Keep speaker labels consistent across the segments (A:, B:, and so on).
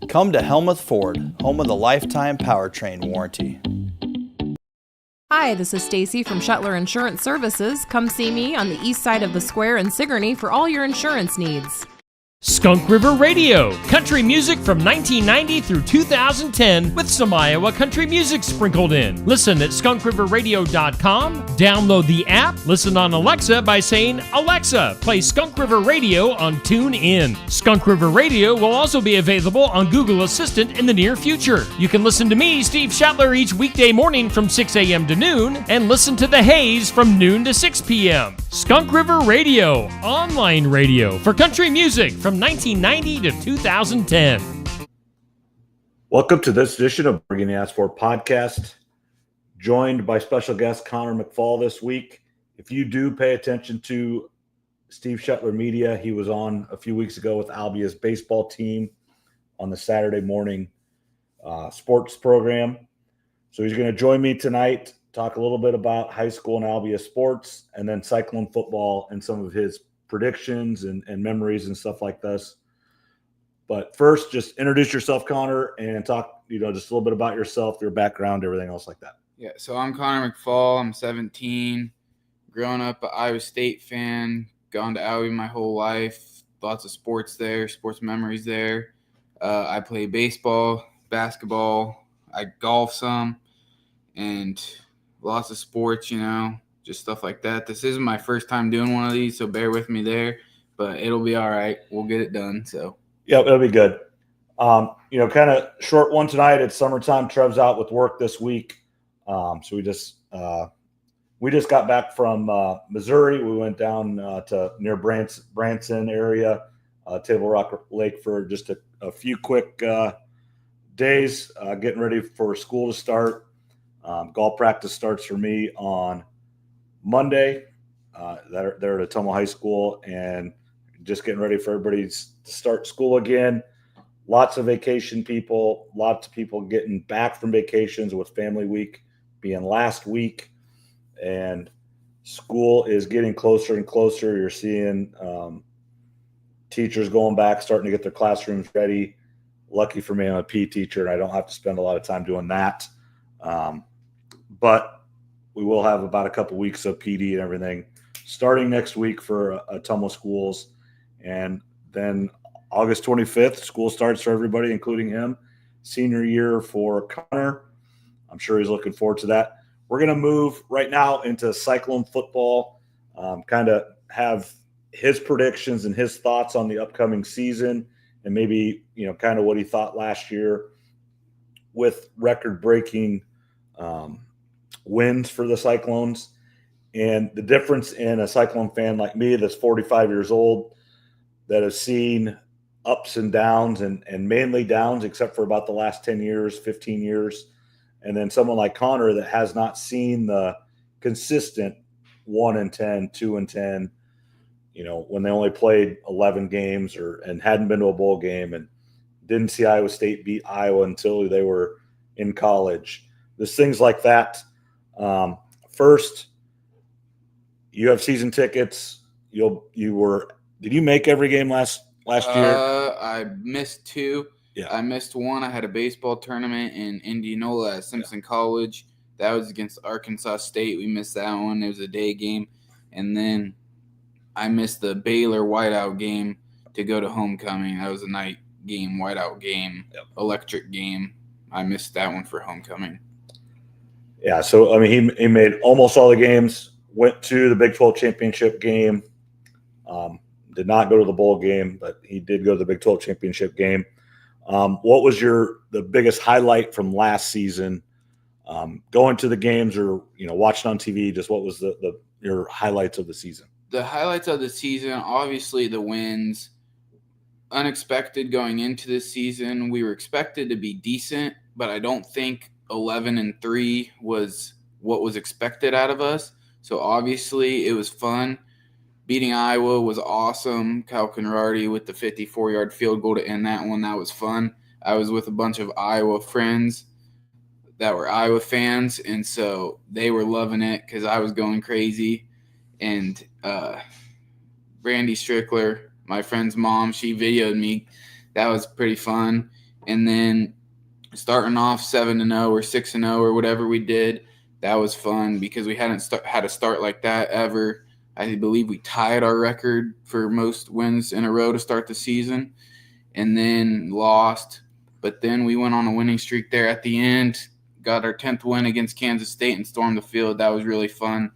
A: Come to Helmuth Ford, home of the lifetime powertrain warranty.
B: Hi, this is Stacy from Shetler Insurance Services. Come see me on the east side of the square in Sigourney for all your insurance needs.
C: Skunk River Radio, country music from 1990 through 2010 with some Iowa country music sprinkled in. Listen at skunkriverradio.com, download the app, listen on Alexa by saying, Alexa, play Skunk River Radio on TuneIn. Skunk River Radio will also be available on Google Assistant in the near future. You can listen to me, Steve Shetler, each weekday morning from 6 a.m. to noon, and listen to The Haze from noon to 6 p.m. Skunk River Radio, online radio for country music from 1990 to 2010.
D: Welcome to this edition of Bringing the Ass For podcast, joined by special guest Connor McFall this week. If you do pay attention to Steve Shetler Media, he was on a few weeks ago with Albia's baseball team on the Saturday morning sports program. So he's going to join me tonight, talk a little bit about high school and Albia sports, and then Cyclone football and some of his predictions and memories and stuff like this. But first, just introduce yourself, Connor, and talk, just a little bit about yourself, your background, everything else like that.
E: Yeah, so I'm Connor McFall. I'm 17. Growing up, an Iowa State fan. Gone to Iowa my whole life. Lots of sports there, sports memories there. I play baseball, basketball. I golf some, and lots of sports, just stuff like that. This isn't my first time doing one of these, so bear with me there, but it'll be all right. We'll get it done. So
D: yeah, it'll be good. Kind of short one tonight. It's summertime. Trev's out with work this week, so we just got back from Missouri. We went down to near Branson area, Table Rock Lake for just a few quick days, getting ready for school to start. Golf practice starts for me on Monday. They're at Ottumwa High School, and just getting ready for everybody to start school again. Lots of vacation people, lots of people getting back from vacations with family week being last week, and school is getting closer and closer. You're seeing teachers going back, starting to get their classrooms ready. Lucky for me, I'm a PE teacher, and I don't have to spend a lot of time doing that. But we will have about a couple weeks of PD and everything starting next week for Ottumwa schools. And then August 25th, school starts for everybody, including him. Senior year for Connor. I'm sure he's looking forward to that. We're going to move right now into Cyclone football, kind of have his predictions and his thoughts on the upcoming season, and maybe, kind of what he thought last year with record-breaking wins for the Cyclones, and the difference in a Cyclone fan like me that's 45 years old, that has seen ups and downs and mainly downs, except for about the last 10 years, 15 years. And then someone like Connor that has not seen the consistent 1-10, 2-10, when they only played 11 games and hadn't been to a bowl game and didn't see Iowa State beat Iowa until they were in college. There's things like that. First, you have season tickets. Did you make every game last year?
E: I missed two.
D: Yeah.
E: I missed one. I had a baseball tournament in Indianola at Simpson College. That was against Arkansas State. We missed that one. It was a day game. And then I missed the Baylor whiteout game to go to homecoming. That was a night game, whiteout game, electric game. I missed that one for homecoming.
D: Yeah, so, he made almost all the games, went to the Big 12 championship game, did not go to the bowl game, but he did go to the Big 12 championship game. What was the biggest highlight from last season, going to the games or, watching on TV? Just what was your highlights of the season?
E: The highlights of the season, obviously the wins. Unexpected going into this season. We were expected to be decent, but I don't think 11-3 was what was expected out of us. So obviously it was fun. Beating Iowa was awesome. Kyle Conradi with the 54-yard field goal to end that one. That was fun. I was with a bunch of Iowa friends that were Iowa fans, and so they were loving it because I was going crazy. And Brandy Strickler, my friend's mom, she videoed me. That was pretty fun. And then starting off 7-0 or 6-0 or whatever we did, that was fun because we hadn't had a start like that ever. I believe we tied our record for most wins in a row to start the season, and then lost. But then we went on a winning streak there at the end, got our 10th win against Kansas State and stormed the field. That was really fun.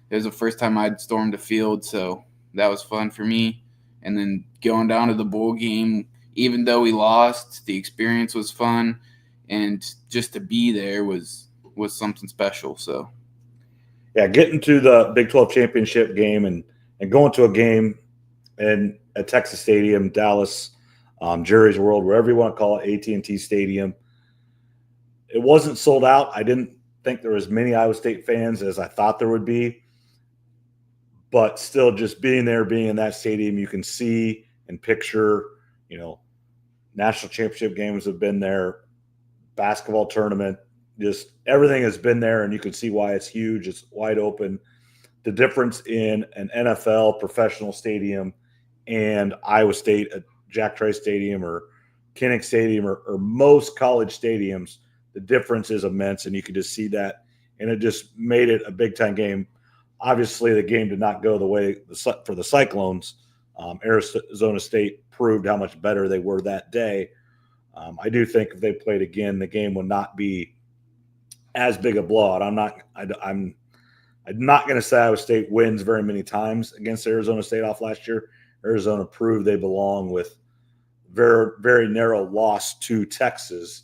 E: It was the first time I'd stormed the field, so that was fun for me. And then going down to the bowl game, even though we lost, the experience was fun, and just to be there was something special. So,
D: yeah, getting to the Big 12 championship game and going to a game at Texas Stadium, Dallas, Jerry's World, wherever you want to call it, AT&T Stadium. It wasn't sold out. I didn't think there was as many Iowa State fans as I thought there would be. But still, just being there, being in that stadium, you can see and picture, national championship games have been there, basketball tournament, just everything has been there, and you can see why it's huge. It's wide open. The difference in an NFL professional stadium and Iowa State at Jack Trice Stadium or Kinnick Stadium or most college stadiums, the difference is immense, and you can just see that, and it just made it a big-time game. Obviously, the game did not go the way for the Cyclones. Arizona State proved how much better they were that day. I do think if they played again, the game would not be as big a blowout. I'm not going to say Iowa State wins very many times against Arizona State off last year. Arizona proved they belong with very, very narrow loss to Texas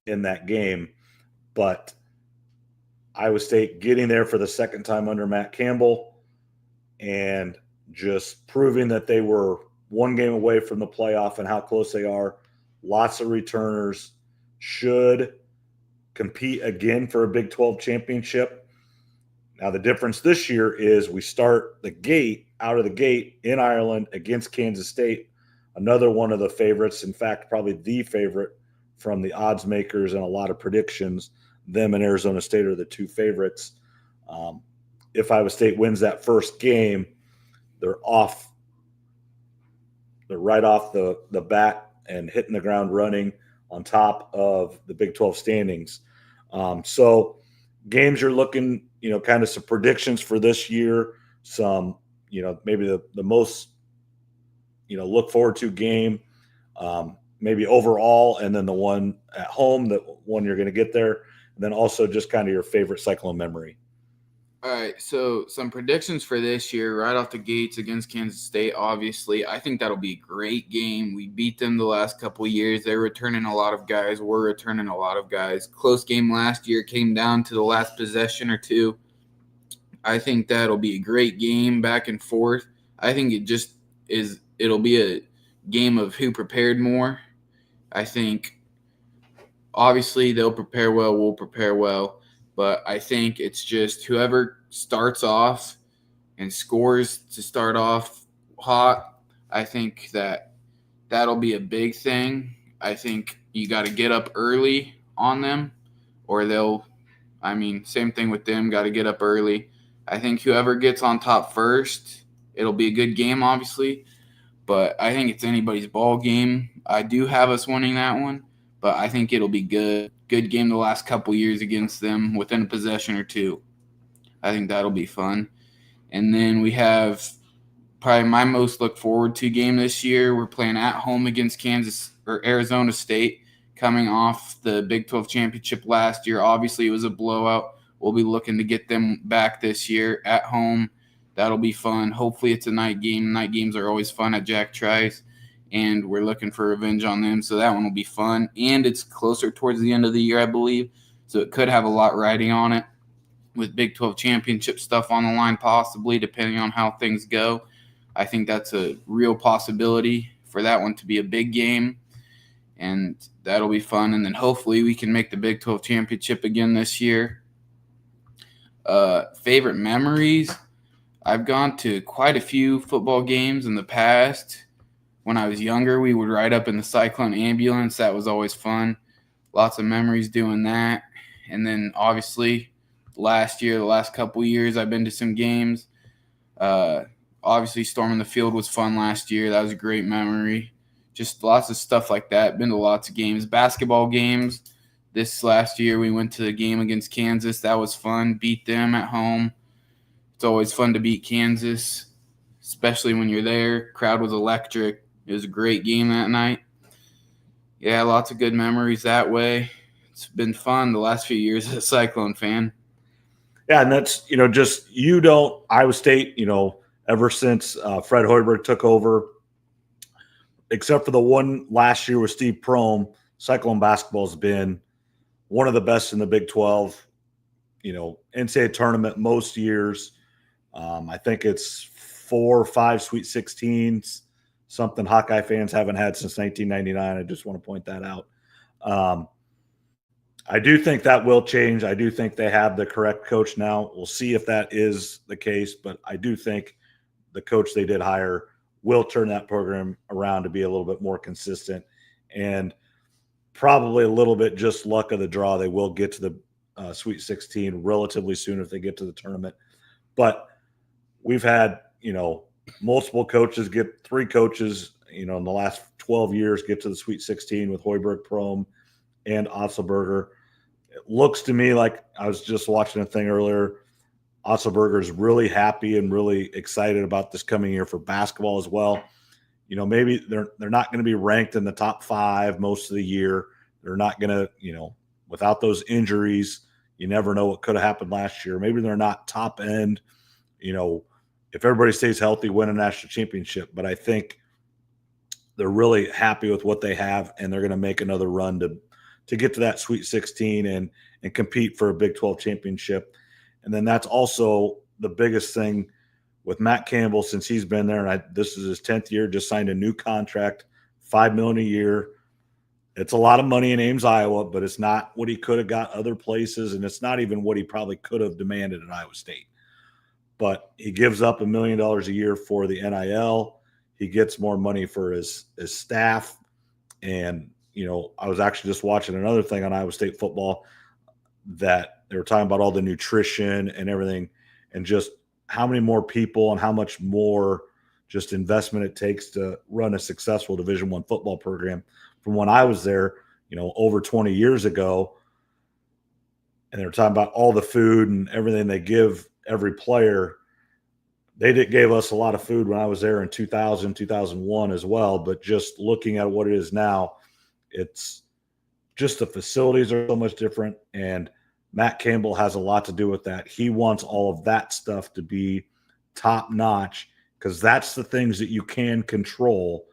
D: in that game. But Iowa State getting there for the second time under Matt Campbell and just proving that they were one game away from the playoff and how close they are. Lots of returners, should compete again for a Big 12 championship. Now, the difference this year is we start out of the gate in Ireland against Kansas State, another one of the favorites. In fact, probably the favorite from the odds makers and a lot of predictions. Them and Arizona State are the two favorites. If Iowa State wins that first game, they're right off the bat and hitting the ground running on top of the Big 12 standings. So games you're looking, kind of some predictions for this year, some, maybe the most, look forward to game, maybe overall, and then the one at home, the one you're going to get there. And then also just kind of your favorite Cyclone memory.
E: All right, so some predictions for this year right off the gates against Kansas State, obviously. I think that'll be a great game. We beat them the last couple of years. They're returning a lot of guys. We're returning a lot of guys. Close game last year, came down to the last possession or two. I think that'll be a great game back and forth. I think it'll be a game of who prepared more. I think obviously they'll prepare well, we'll prepare well. But I think it's just whoever starts off and scores to start off hot, I think that'll be a big thing. I think you got to get up early on them or same thing with them, got to get up early. I think whoever gets on top first, it'll be a good game, obviously. But I think it's anybody's ball game. I do have us winning that one, but I think it'll be good. Good game the last couple years against them within a possession or two. I think that'll be fun. And then we have probably my most look forward to game this year. We're playing at home against Arizona State, coming off the Big 12 championship last year. Obviously, it was a blowout. We'll be looking to get them back this year at home. That'll be fun. Hopefully, it's a night game. Night games are always fun at Jack Trice. And we're looking for revenge on them, so that one will be fun. And it's closer towards the end of the year, I believe, so it could have a lot riding on it with Big 12 championship stuff on the line possibly, depending on how things go. I think that's a real possibility for that one to be a big game, and that'll be fun. And then hopefully we can make the Big 12 championship again this year. Favorite memories? I've gone to quite a few football games in the past. When I was younger, we would ride up in the Cyclone ambulance. That was always fun. Lots of memories doing that. And then, obviously, the last couple years, I've been to some games. Obviously, storming the field was fun last year. That was a great memory. just lots of stuff like that. Been to lots of games, basketball games. This last year we went to the game against Kansas. That was fun. Beat them at home. It's always fun to beat Kansas, especially when you're there. Crowd was electric. It was a great game that night. Yeah, lots of good memories that way. It's been fun the last few years as a Cyclone fan.
D: Yeah, and that's, just Iowa State, ever since Fred Hoiberg took over, except for the one last year with Steve Prohm, Cyclone basketball has been one of the best in the Big 12, NCAA tournament most years. I think it's 4 or 5 Sweet 16s, something Hawkeye fans haven't had since 1999. I just want to point that out. I do think that will change. I do think they have the correct coach now. We'll see if that is the case, but I do think the coach they did hire will turn that program around to be a little bit more consistent, and probably a little bit just luck of the draw. They will get to the Sweet 16 relatively soon if they get to the tournament. But we've had, multiple coaches get 3 coaches, in the last 12 years get to the Sweet 16 with Hoiberg, Prohm, and Otzelberger. It looks to me like, I was just watching a thing earlier, Otzelberger is really happy and really excited about this coming year for basketball as well. Maybe they're not going to be ranked in the top 5 most of the year. They're not going to, without those injuries, you never know what could have happened last year. Maybe they're not top end, if everybody stays healthy, win a national championship. But I think they're really happy with what they have, and they're going to make another run to get to that Sweet 16 and compete for a Big 12 championship. And then that's also the biggest thing with Matt Campbell since he's been there. And this is his 10th year, just signed a new contract, $5 million a year. It's a lot of money in Ames, Iowa, but it's not what he could have got other places, and it's not even what he probably could have demanded at Iowa State. But he gives up $1 million a year for the NIL. He gets more money for his staff. And, I was actually just watching another thing on Iowa State football that they were talking about all the nutrition and everything, and just how many more people and how much more just investment it takes to run a successful Division I football program from when I was there, over 20 years ago. And they were talking about all the food and everything they give every player. They gave us a lot of food when I was there in 2000, 2001 as well. But just looking at what it is now, it's just the facilities are so much different. And Matt Campbell has a lot to do with that. He wants all of that stuff to be top notch, because that's the things that you can control.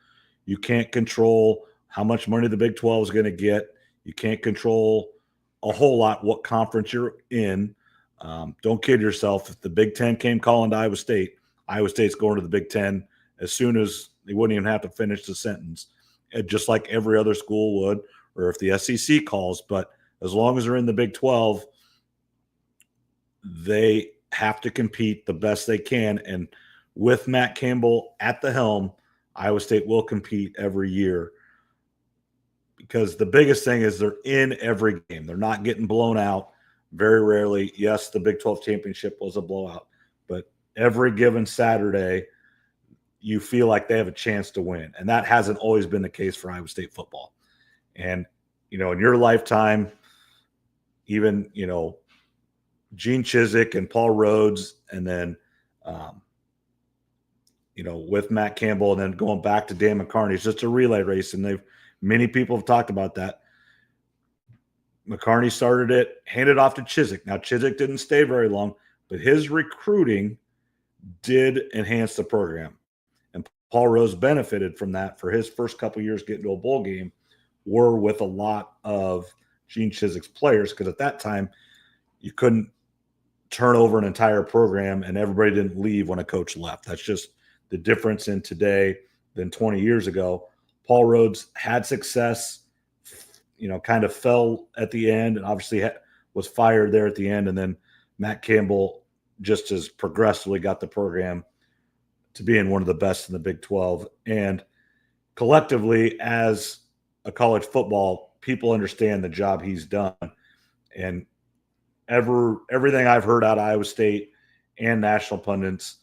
D: You can't control how much money the Big 12 is going to get. You can't control a whole lot what conference you're in. Don't kid yourself. If the Big 10 came calling to Iowa State's going to the Big 10 as soon as they wouldn't even have to finish the sentence, just like every other school would, or if the SEC calls. But as long as they're in the Big 12, they have to compete the best they can. And with Matt Campbell at the helm, Iowa State will compete every year, because the biggest thing is they're in every game. They're not getting blown out very rarely. Yes, the Big 12 championship was a blowout, but every given Saturday, you feel like they have a chance to win. And that hasn't always been the case for Iowa State football. And, in your lifetime, even, Gene Chizik and Paul Rhodes, and then, with Matt Campbell, and then going back to Dan McCarney, it's just a relay race. And many people have talked about that. McCarney started it, handed off to Chizik. Now, Chizik didn't stay very long, but his recruiting did enhance the program. And Paul Rhodes benefited from that for his first couple years getting to a bowl game, were with a lot of Gene Chizik's players, because at that time you couldn't turn over an entire program and everybody didn't leave when a coach left. That's just the difference in today than 20 years ago. Paul Rhodes had success, kind of fell at the end, and obviously was fired there at the end. And then Matt Campbell just has progressively got the program to being one of the best in the Big 12. And collectively, as a college football, people understand the job he's done. And everything I've heard out of Iowa State and national pundits,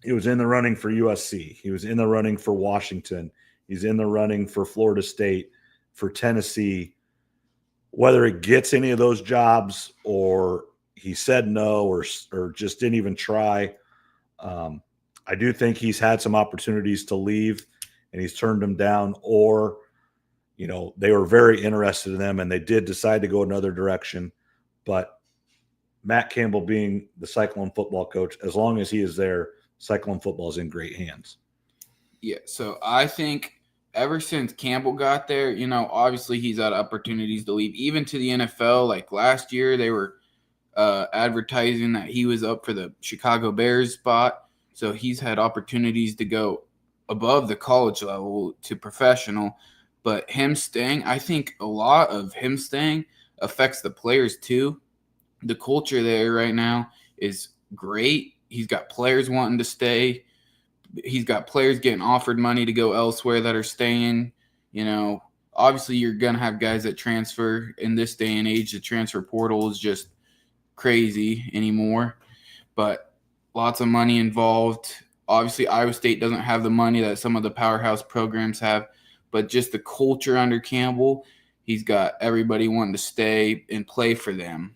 D: He was in the running for USC. He was in the running for Washington. He's in the running for Florida State, for Tennessee. Whether it gets any of those jobs or he said no or just didn't even try, I do think he's had some opportunities to leave and he's turned them down, or, they were very interested in them and they did decide to go another direction. But Matt Campbell being the Cyclone football coach, as long as he is there, Cyclone football is in great hands.
E: Yeah, so I think ever since Campbell got there, obviously he's had opportunities to leave, even to the NFL. Like last year, they were advertising that he was up for the Chicago Bears spot. So he's had opportunities to go above the college level to professional. But him staying, I think a lot of him staying affects the players too. The culture there right now is great. He's got players wanting to stay. He's got players getting offered money to go elsewhere that are staying. Obviously you're going to have guys that transfer in this day and age. The transfer portal is just crazy anymore, but lots of money involved. Obviously Iowa State doesn't have the money that some of the powerhouse programs have, but just the culture under Campbell, he's got everybody wanting to stay and play for them.